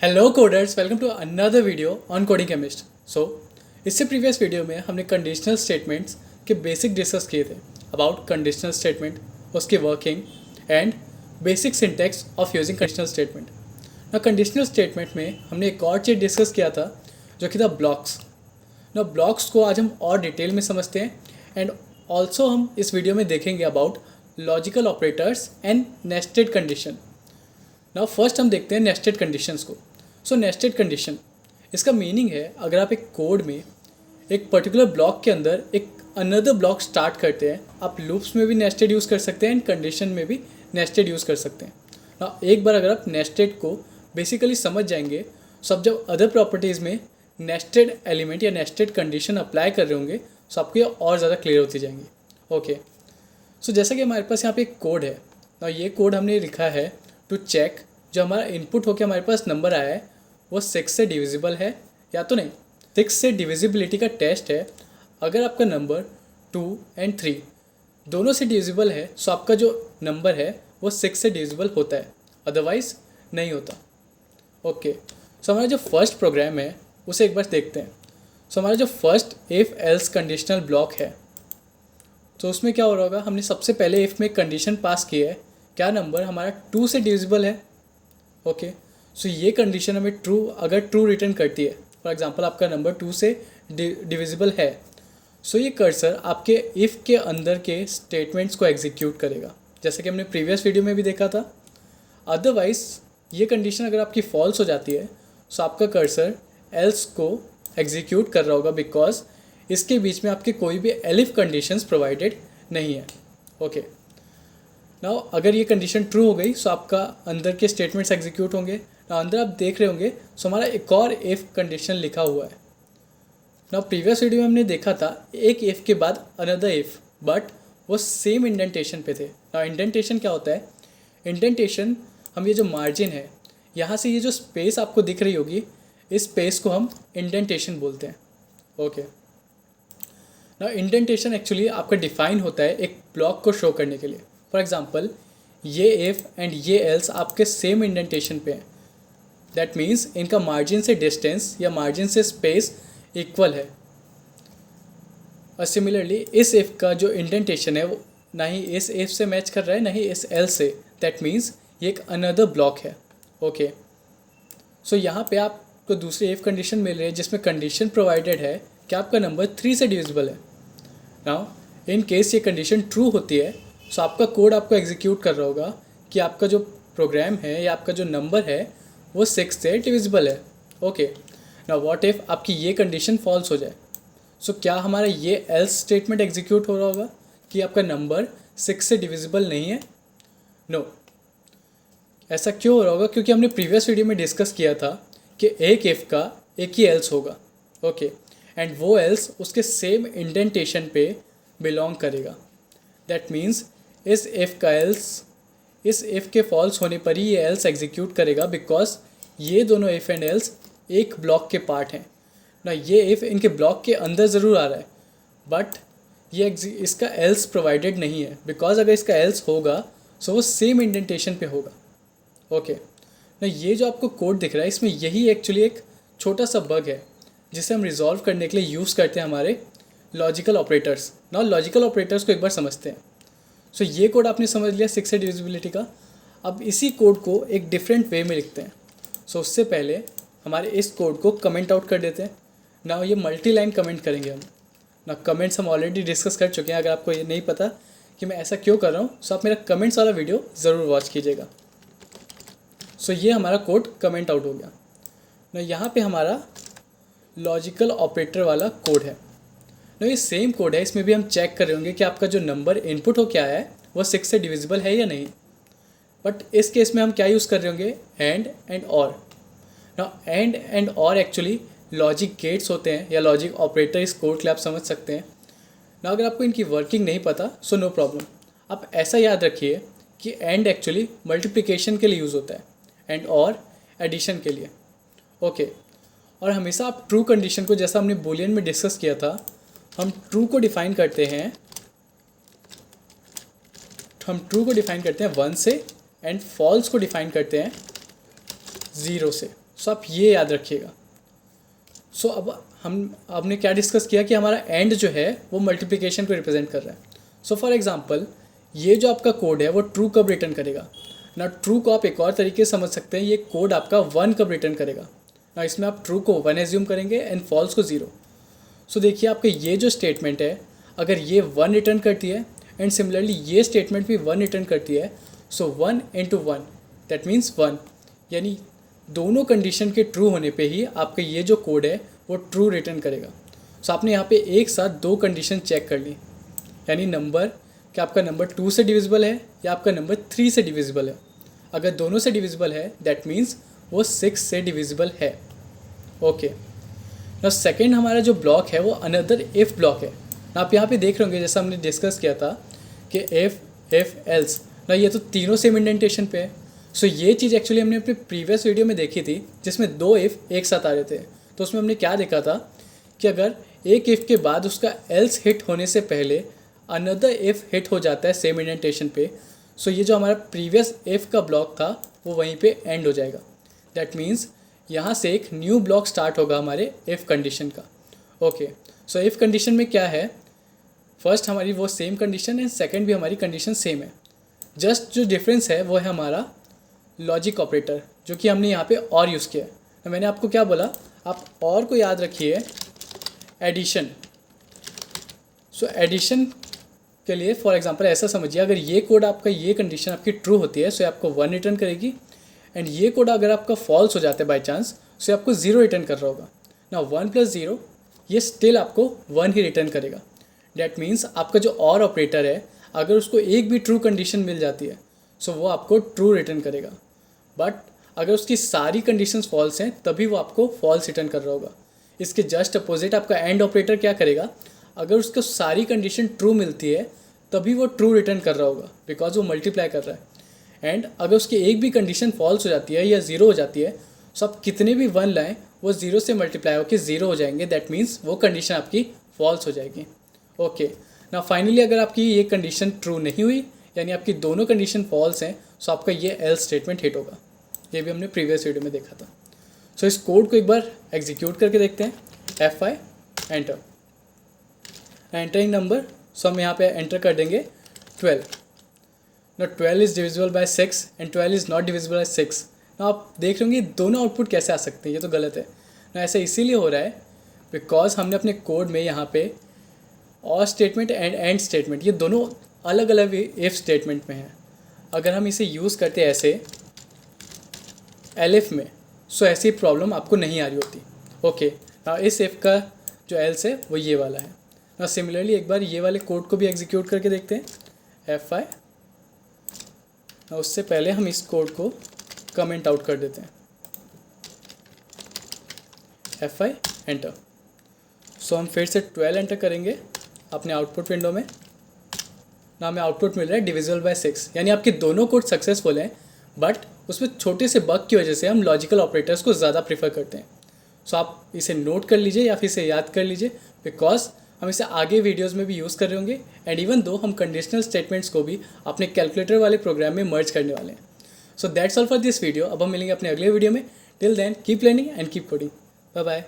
Hello coders, welcome to another video on coding chemist. इससे previous video में हमने conditional statements के basic discuss किए थे अबाउट कंडीशनल स्टेटमेंट, उसकी working and basic syntax of using conditional statement. ना conditional statement में हमने एक और चीज़ डिस्कस किया था जो कि था ब्लॉक्स। ना ब्लॉक्स को आज हम और डिटेल में समझते हैं एंड ऑल्सो हम इस वीडियो में देखेंगे about logical operators and nested condition. Now first हम देखते हैं नेस्टेड कंडीशंस को। सो नेस्टेड कंडीशन, इसका मीनिंग है अगर आप एक कोड में एक पर्टिकुलर ब्लॉक के अंदर एक अनदर ब्लॉक स्टार्ट करते हैं, आप लूप्स में भी नेस्टेड यूज़ कर सकते हैं एंड कंडीशन में भी नेस्टेड यूज़ कर सकते हैं। नाउ एक बार अगर आप नेस्टेड को बेसिकली समझ जाएंगे, सो आप जब अदर प्रॉपर्टीज़ में नेस्टेड एलिमेंट या नेस्टेड कंडीशन अप्लाई कर रहे होंगे सो आपको ये और ज़्यादा क्लियर होती जाएंगी। ओके, सो जैसा कि हमारे पास यहाँ पे एक कोड है ना, ये कोड हमने लिखा है टू चेक जो हमारा इनपुट होकर हमारे पास नंबर आया है वो 6 से डिविजिबल है या तो नहीं। 6 से डिविजिबिलिटी का टेस्ट है, अगर आपका नंबर 2 एंड 3 दोनों से डिविजिबल है सो आपका जो नंबर है वो 6 से डिविजिबल होता है, अदरवाइज नहीं होता। ओके, सो हमारा जो फर्स्ट प्रोग्राम है उसे एक बार देखते हैं। सो हमारा जो first if else conditional block है तो उसमें क्या हो रहा होगा, हमने सबसे पहले इफ़ में कंडीशन पास की है, क्या नंबर हमारा 2 से डिविजिबल है। ओके, सो ये कंडीशन हमें ट्रू, अगर ट्रू रिटर्न करती है, फॉर एग्जांपल आपका नंबर 2 से डिविजिबल है, सो ये कर्सर आपके इफ़ के अंदर के स्टेटमेंट्स को एग्जीक्यूट करेगा, जैसे कि हमने प्रीवियस वीडियो में भी देखा था। अदरवाइज ये कंडीशन अगर आपकी फॉल्स हो जाती है सो आपका कर्सर एल्स को एग्जीक्यूट कर रहा होगा, बिकॉज इसके बीच में आपके कोई भी एलिफ कंडीशंस प्रोवाइडेड नहीं है। ओके, नाउ अगर ये कंडीशन ट्रू हो गई सो आपका अंदर के स्टेटमेंट्स एग्जीक्यूट होंगे। नाउ अंदर आप देख रहे होंगे सो हमारा एक और इफ़ कंडीशन लिखा हुआ है। नाउ प्रीवियस वीडियो में हमने देखा था एक इफ़ के बाद अनदर इफ़, बट वो सेम इंडेंटेशन पे थे। नाउ इंडेंटेशन क्या होता है? इंडेंटेशन, हम ये जो मार्जिन है यहाँ से ये जो स्पेस आपको दिख रही होगी, इस स्पेस को हम इंडेंटेशन बोलते हैं। ओके, नाउ इंडेंटेशन एक्चुअली आपका डिफाइन होता है एक ब्लॉक को शो करने के लिए। फॉर एग्जाम्पल ये इफ़ एंड ये एल्स आपके सेम इंडेंटेशन पे हैं, दैट मीन्स इनका मार्जिन से डिस्टेंस या मार्जिन से स्पेस इक्वल है। और सिमिलरली इस इफ़ का जो इंडेंटेशन है वो ना ही इस इफ़ से मैच कर रहा है ना ही इस एल से, दैट मीन्स ये एक अनदर ब्लॉक है। ओके, सो यहाँ पे आपको दूसरी इफ़ कंडीशन मिल रही है जिसमें कंडीशन प्रोवाइडेड है कि आपका नंबर 3 से डिविजिबल है। नाउ इन केस ये कंडीशन ट्रू होती है सो आपका कोड आपको एग्जीक्यूट कर रहा होगा कि आपका जो प्रोग्राम है या आपका जो नंबर है वो 6 से डिविजिबल है। ओके, नाउ व्हाट इफ़ आपकी ये कंडीशन फॉल्स हो जाए, सो क्या हमारा ये एल्स स्टेटमेंट एग्जीक्यूट हो रहा होगा कि आपका नंबर 6 से डिविजिबल नहीं है? नो, ऐसा क्यों हो रहा होगा? क्योंकि हमने प्रीवियस वीडियो में डिस्कस किया था कि एक इफ़ का एक ही एल्स होगा। ओके, एंड वो एल्स उसके सेम इंडेंटेशन पे बिलोंग करेगा। दैट मीन्स इस इफ़ का एल्स, इस इफ़ के फॉल्स होने पर ही ये एल्स एग्जीक्यूट करेगा, बिकॉज ये दोनों इफ़ एंड एल्स एक ब्लॉक के पार्ट हैं ना। ये इफ़ इनके ब्लॉक के अंदर ज़रूर आ रहा है बट ये इसका एल्स प्रोवाइडेड नहीं है, बिकॉज अगर इसका एल्स होगा सो वो सेम इंडेंटेशन पे होगा। ओके, ना ये जो आपको कोड दिख रहा है इसमें यही एक्चुअली एक छोटा सा बग है जिसे हम रिजॉल्व करने के लिए यूज़ करते हैं हमारे लॉजिकल ऑपरेटर्स। ना लॉजिकल ऑपरेटर्स को एक बार समझते हैं। सो ये कोड आपने समझ लिया 6 से डिविजिबिलिटी का। अब इसी कोड को एक डिफरेंट वे में लिखते हैं। सो उससे पहले हमारे इस कोड को कमेंट आउट कर देते हैं ना। ये मल्टी लाइन कमेंट करेंगे हम ना। कमेंट्स हम ऑलरेडी डिस्कस कर चुके हैं, अगर आपको ये नहीं पता कि मैं ऐसा क्यों कर रहा हूँ सो आप मेरा कमेंट्स वाला वीडियो ज़रूर वॉच कीजिएगा। सो ये हमारा कोड कमेंट आउट हो गया ना। यहाँ पे हमारा लॉजिकल ऑपरेटर वाला कोड है ना। ये सेम कोड है, इसमें भी हम चेक कर रहे होंगे कि आपका जो नंबर इनपुट हो क्या है वो 6 से डिविजिबल है या नहीं। बट इस केस में हम क्या यूज़ कर रहे होंगे? एंड और ना। एंड और एक्चुअली लॉजिक गेट्स होते हैं या लॉजिक ऑपरेटर इस कोड के लिए आप समझ सकते हैं ना। अगर आपको इनकी वर्किंग नहीं पता सो नो प्रॉब्लम, आप ऐसा याद रखिए कि एंड एक्चुअली मल्टीप्लिकेशन के लिए यूज़ होता है एंड और एडिशन के लिए। ओके, और हमेशा आप ट्रू कंडीशन को, जैसा हमने बूलियन में डिस्कस किया था, हम ट्रू को डिफ़ाइन करते हैं 1 से एंड फॉल्स को डिफ़ाइन करते हैं 0 से। सो आप ये याद रखिएगा। सो अब हमने क्या डिस्कस किया कि हमारा एंड जो है वो मल्टीप्लिकेशन को रिप्रेजेंट कर रहा है। सो फॉर एग्जांपल ये जो आपका कोड है वो ट्रू कब रिटर्न करेगा ना। ट्रू को आप एक और तरीके से समझ सकते हैं, ये कोड आपका 1 कब रिटर्न करेगा ना। इसमें आप ट्रू को 1 एज्यूम करेंगे एंड फॉल्स को 0। सो देखिए आपका ये जो स्टेटमेंट है अगर ये 1 रिटर्न करती है एंड सिमिलरली ये स्टेटमेंट भी 1 रिटर्न करती है, सो 1 इंटू 1 दैट मीन्स 1, यानी दोनों कंडीशन के ट्रू होने पे ही आपका ये जो कोड है वो ट्रू रिटर्न करेगा। सो आपने यहाँ पे एक साथ 2 कंडीशन चेक कर ली, यानी नंबर कि आपका नंबर 2 से डिविजिबल है या आपका नंबर 3 से डिविजिबल है। अगर दोनों से डिविजिबल है दैट मीन्स वो 6 से डिविजिबल है। ओके, ना सेकेंड हमारा जो ब्लॉक है वो अनदर इफ़ ब्लॉक है ना। आप यहाँ पे देख रहे होंगे जैसा हमने डिस्कस किया था कि इफ एल्स ना, ये तो तीनों सेम इंडेंटेशन पे है। सो ये चीज़ एक्चुअली हमने अपने प्रीवियस वीडियो में देखी थी जिसमें 2 इफ़ एक साथ आ रहे थे। तो उसमें हमने क्या देखा था कि अगर एक इफ़ के बाद उसका एल्स हिट होने से पहले अनदर इफ़ हिट हो जाता है सेम इंडेंटेशन पे, सो ये जो हमारा प्रीवियस इफ़ का ब्लॉक था वो वहीं पे एंड हो जाएगा। दैट मीन्स यहाँ से एक न्यू ब्लॉक स्टार्ट होगा हमारे इफ़ कंडीशन का। ओके, सो इफ़ कंडीशन में क्या है, फर्स्ट हमारी वो सेम कंडीशन है, सेकंड भी हमारी कंडीशन सेम है। जस्ट जो डिफरेंस है वो है हमारा लॉजिक ऑपरेटर जो कि हमने यहाँ पे और यूज़ किया है। तो मैंने आपको क्या बोला, आप और को याद रखिए एडिशन। सो एडिशन के लिए फॉर एग्जांपल ऐसा समझिए, अगर ये कोड आपका ये कंडीशन आपकी ट्रू होती है सो ये आपको 1 रिटर्न करेगी एंड ये कोड अगर आपका फॉल्स हो जाता है बाय चांस सो आपको 0 रिटर्न कर रहा होगा ना। 1 + 0 ये स्टिल आपको 1 ही रिटर्न करेगा। डैट मीन्स आपका जो और ऑपरेटर है अगर उसको एक भी ट्रू कंडीशन मिल जाती है सो वो आपको ट्रू रिटर्न करेगा, बट अगर उसकी सारी कंडीशंस फॉल्स हैं तभी वो आपको फॉल्स रिटर्न कर रहा होगा। इसके जस्ट अपोजिट आपका एंड ऑपरेटर क्या करेगा, अगर उसको सारी कंडीशन ट्रू मिलती है तभी वो ट्रू रिटर्न कर रहा होगा बिकॉज वो मल्टीप्लाई कर रहा है। एंड अगर उसकी एक भी कंडीशन फॉल्स हो जाती है या 0 हो जाती है सो आप कितने भी 1 लाएँ वो 0 से मल्टीप्लाई होकर 0 हो जाएंगे। दैट मीन्स वो कंडीशन आपकी फॉल्स हो जाएगी। ओके, ना फाइनली अगर आपकी ये कंडीशन ट्रू नहीं हुई यानी आपकी दोनों कंडीशन फॉल्स हैं सो आपका ये एल्स स्टेटमेंट हिट होगा। ये भी हमने प्रीवियस वीडियो में देखा था। सो इस कोड को एक बार एग्जीक्यूट करके देखते हैं। F5 एंटर, एंटरिंग नंबर, सो हम यहाँ पे एंटर कर देंगे 12। ना 12 is divisible by 6 and 12 is not divisible by 6। ना आप देख रहे होंगे दोनों आउटपुट कैसे आ सकते हैं, ये तो गलत है ना। ऐसा इसीलिए हो रहा है बिकॉज हमने अपने कोड में यहाँ पे और स्टेटमेंट एंड एंड स्टेटमेंट ये दोनों अलग अलग इफ स्टेटमेंट में हैं। अगर हम इसे यूज़ करते ऐसे एलिफ में सो ऐसी प्रॉब्लम आपको नहीं आ रही होती। ओके, ना इस इफ का जो एल्स है वो ये वाला है ना। सिमिलरली एक बार ये वाले कोड को भी एग्जीक्यूट करके देखते हैं F5 ना। उससे पहले हम इस कोड को कमेंट आउट कर देते हैं F5 एंटर। सो हम फिर से 12 एंटर करेंगे अपने आउटपुट विंडो में ना। हमें आउटपुट मिल रहा है डिविजिबल बाय 6, यानी आपके दोनों कोड सक्सेसफुल हैं बट उसमें छोटे से बग की वजह से हम लॉजिकल ऑपरेटर्स को ज़्यादा प्रीफर करते हैं। सो आप इसे नोट कर लीजिए या फिर इसे याद कर लीजिए बिकॉज हम इसे आगे वीडियोस में भी यूज़ कर रहे होंगे एंड इवन दो हम कंडीशनल स्टेटमेंट्स को भी अपने कैलकुलेटर वाले प्रोग्राम में मर्ज करने वाले हैं। So that's all for this video. अब हम मिलेंगे अपने अगले वीडियो में। Till then keep learning and keep coding. Bye bye.